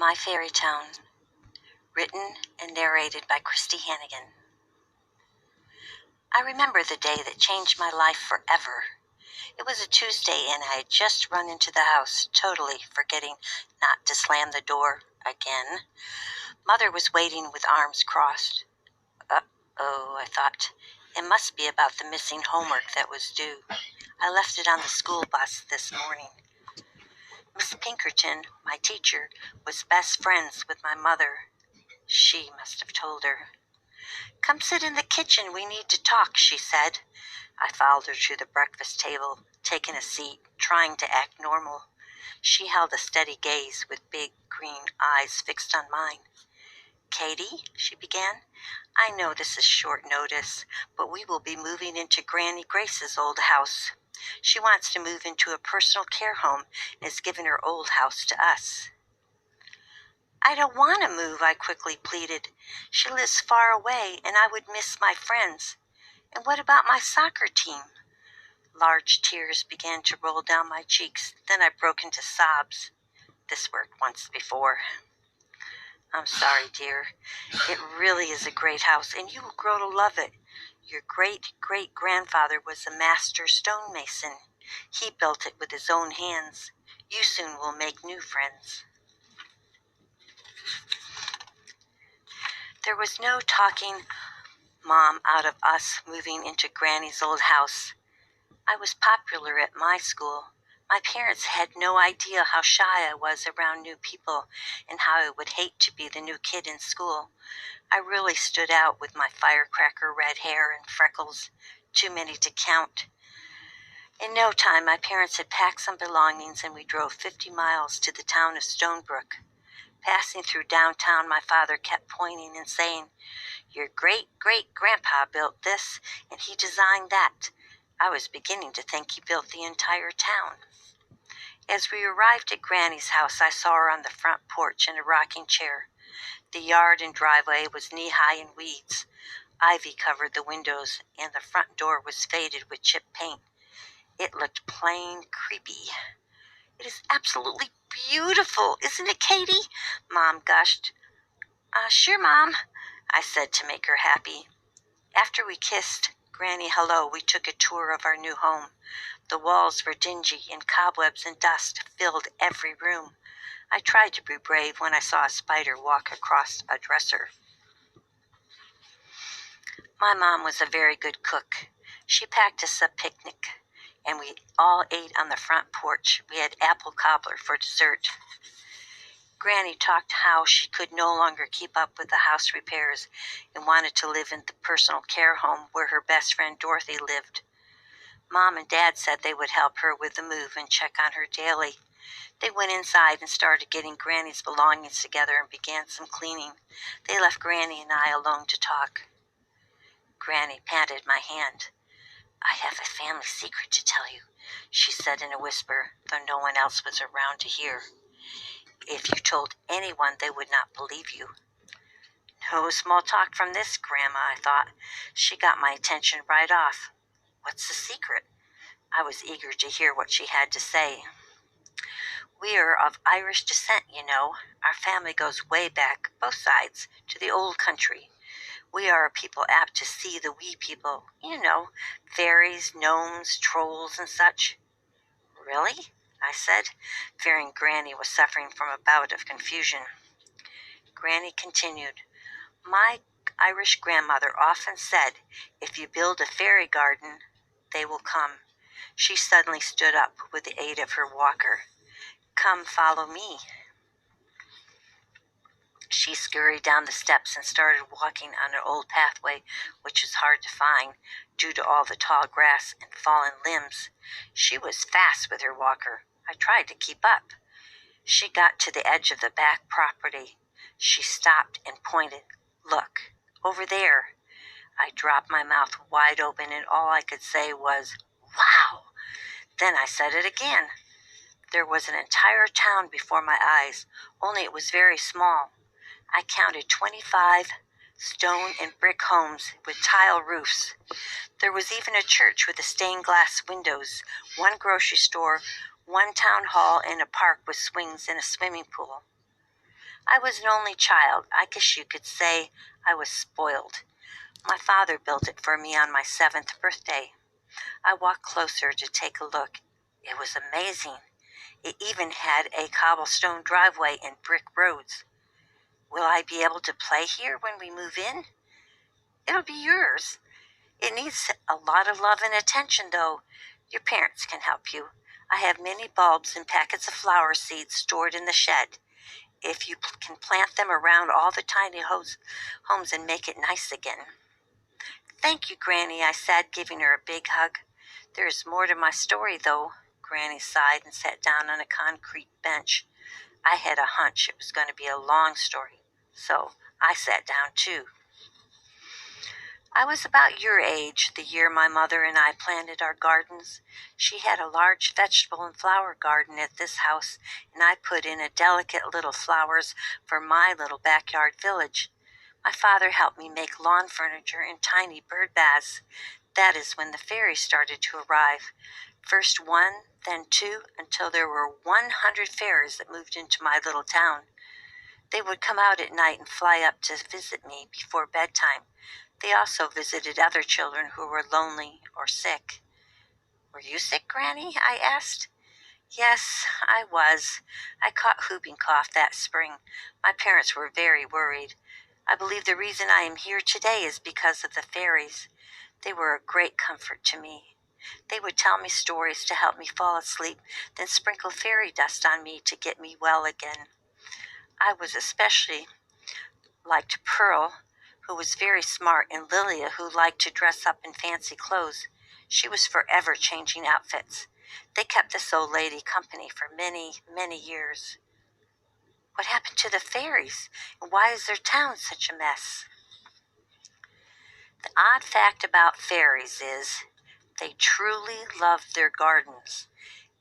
My Fairy Town, written and narrated by Christy Hannigan. I remember the day that changed my life forever. It was a Tuesday and I had just run into the house, totally forgetting not to slam the door again. Mother was waiting with arms crossed. Uh-oh, I thought. It must be about the missing homework that was due. I left it on the school bus this morning. Miss Pinkerton, my teacher, was best friends with my mother. She must have told her. "Come sit in the kitchen, we need to talk," she said. I followed her to the breakfast table, taking a seat, trying to act normal. She held a steady gaze with big green eyes fixed on mine. "Katie," she began, "I know this is short notice, but we will be moving into Granny Grace's old house. She wants to move into a personal care home and is giving her old house to us." "I don't want to move," I quickly pleaded. "She lives far away, and I would miss my friends. And what about my soccer team?" Large tears began to roll down my cheeks. Then I broke into sobs. This worked once before. "I'm sorry, dear. It really is a great house, and you will grow to love it. Your great-great-grandfather was a master stonemason. He built it with his own hands. You soon will make new friends." There was no talking Mom out of us moving into Granny's old house. I was popular at my school. My parents had no idea how shy I was around new people and how I would hate to be the new kid in school. I really stood out with my firecracker red hair and freckles, too many to count. In no time, my parents had packed some belongings and we drove 50 miles to the town of Stonebrook. Passing through downtown, my father kept pointing and saying, "Your great-great-grandpa built this, and he designed that." I was beginning to think he built the entire town. As we arrived at Granny's house, I saw her on the front porch in a rocking chair. The yard and driveway was knee-high in weeds. Ivy covered the windows, and the front door was faded with chipped paint. It looked plain creepy. "It is absolutely beautiful, isn't it, Katie?" Mom gushed. Sure, Mom," I said to make her happy. After we kissed Granny hello, we took a tour of our new home. The walls were dingy, and cobwebs and dust filled every room. I tried to be brave when I saw a spider walk across a dresser. My mom was a very good cook. She packed us a picnic, and we all ate on the front porch. We had apple cobbler for dessert. Granny talked how she could no longer keep up with the house repairs and wanted to live in the personal care home where her best friend Dorothy lived. Mom and Dad said they would help her with the move and check on her daily. They went inside and started getting Granny's belongings together and began some cleaning. They left Granny and I alone to talk. Granny patted my hand. "I have a family secret to tell you," she said in a whisper, though no one else was around to hear. "If you told anyone, they would not believe you." No small talk from this Grandma, I thought. She got my attention right off. "What's the secret?" I was eager to hear what she had to say. "We are of Irish descent, you know. Our family goes way back, both sides, to the old country. We are a people apt to see the wee people, you know, fairies, gnomes, trolls, and such." "Really?" I said, fearing Granny was suffering from a bout of confusion. Granny continued, "My Irish grandmother often said, if you build a fairy garden, they will come." She suddenly stood up with the aid of her walker. "Come, follow me." She scurried down the steps and started walking on an old pathway, which was hard to find due to all the tall grass and fallen limbs. She was fast with her walker. I tried to keep up. She got to the edge of the back property. She stopped and pointed. "Look, over there." I dropped my mouth wide open, and all I could say was, "Wow!" Then I said it again. There was an entire town before my eyes, only it was very small. I counted 25 stone and brick homes with tile roofs. There was even a church with stained glass windows, one grocery store, one town hall, and a park with swings and a swimming pool. I was an only child. I guess you could say I was spoiled. My father built it for me on my 7th birthday. I walked closer to take a look. It was amazing. It even had a cobblestone driveway and brick roads. Will I be able to play here when we move in? It'll be yours. It needs a lot of love and attention, though. Your parents can help you. I have many bulbs and packets of flower seeds stored in the shed. If you can plant them around all the tiny homes and make it nice again. Thank you, Granny, I said, giving her a big hug. There is more to my story, though. Granny sighed and sat down on a concrete bench. I had a hunch it was going to be a long story, so I sat down too. I was about your age the year my mother and I planted our gardens. She had a large vegetable and flower garden at this house, and I put in a delicate little flowers for my little backyard village. My father helped me make lawn furniture and tiny bird baths. That is when the fairies started to arrive. First one, then two, until there were 100 fairies that moved into my little town. They would come out at night and fly up to visit me before bedtime. They also visited other children who were lonely or sick. Were you sick, Granny? I asked. Yes, I was. I caught whooping cough that spring. My parents were very worried. I believe the reason I am here today is because of the fairies. They were a great comfort to me. They would tell me stories to help me fall asleep, then sprinkle fairy dust on me to get me well again. I was especially liked Pearl, who was very smart, and Lilia, who liked to dress up in fancy clothes. She was forever changing outfits. They kept this old lady company for many, many years. What happened to the fairies, and why is their town such a mess? The odd fact about fairies is they truly loved their gardens.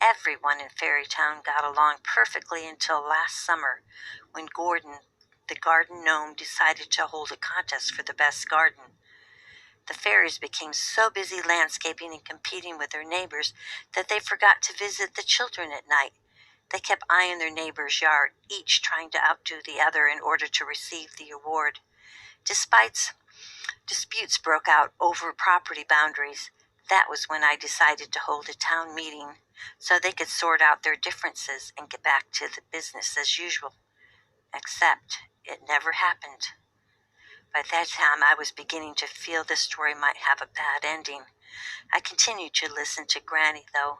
Everyone in Fairytown got along perfectly until last summer, when Gordon, the garden gnome, decided to hold a contest for the best garden. The fairies became so busy landscaping and competing with their neighbors that they forgot to visit the children at night. They kept eyeing their neighbor's yard, each trying to outdo the other in order to receive the award. Despite disputes broke out over property boundaries. That was when I decided to hold a town meeting so they could sort out their differences and get back to the business as usual. Except it never happened. By that time, I was beginning to feel this story might have a bad ending. I continued to listen to Granny, though.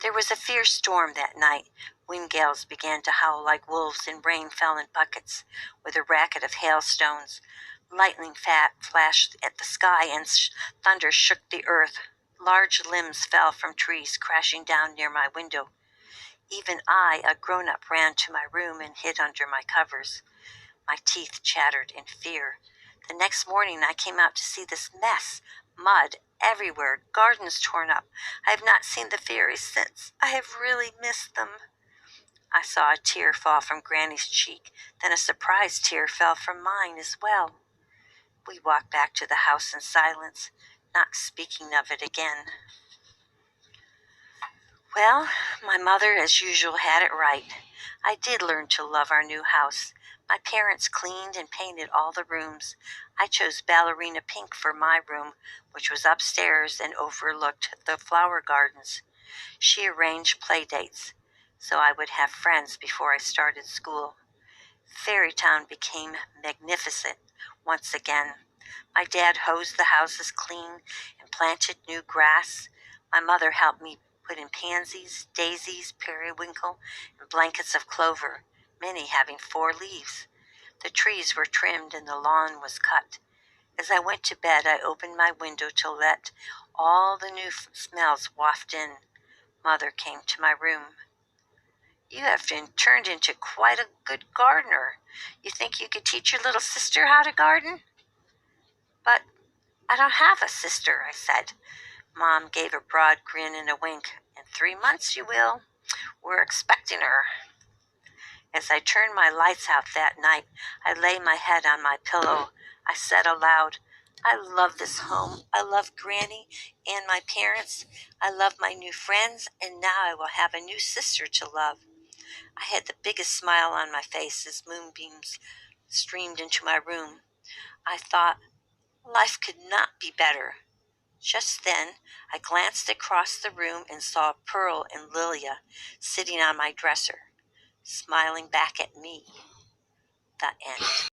There was a fierce storm that night. Wind gales began to howl like wolves, and rain fell in buckets with a racket of hailstones. Lightning flashed at the sky, and thunder shook the earth. Large limbs fell from trees, crashing down near my window. Even I, a grown-up, ran to my room and hid under my covers. My teeth chattered in fear. The next morning I came out to see this mess. Mud everywhere, gardens torn up. I have not seen the fairies since. I have really missed them. I saw a tear fall from Granny's cheek. Then a surprised tear fell from mine as well. We walked back to the house in silence, not speaking of it again. Well, my mother, as usual, had it right. I did learn to love our new house. My parents cleaned and painted all the rooms. I chose ballerina pink for my room, which was upstairs and overlooked the flower gardens. She arranged play dates, so I would have friends before I started school. Fairytown became magnificent once again. My dad hosed the houses clean and planted new grass. My mother helped me put in pansies, daisies, periwinkle, and blankets of clover, many having 4 leaves. The trees were trimmed and the lawn was cut. As I went to bed, I opened my window to let all the new smells waft in. Mother came to my room. You have turned into quite a good gardener. You think you could teach your little sister how to garden? But I don't have a sister, I said. Mom gave a broad grin and a wink. In 3 months you will. We're expecting her. As I turned my lights out that night, I lay my head on my pillow. I said aloud, I love this home. I love Granny and my parents. I love my new friends, and now I will have a new sister to love. I had the biggest smile on my face as moonbeams streamed into my room. I thought life could not be better. Just then, I glanced across the room and saw Pearl and Lilia sitting on my dresser, smiling back at me. The end.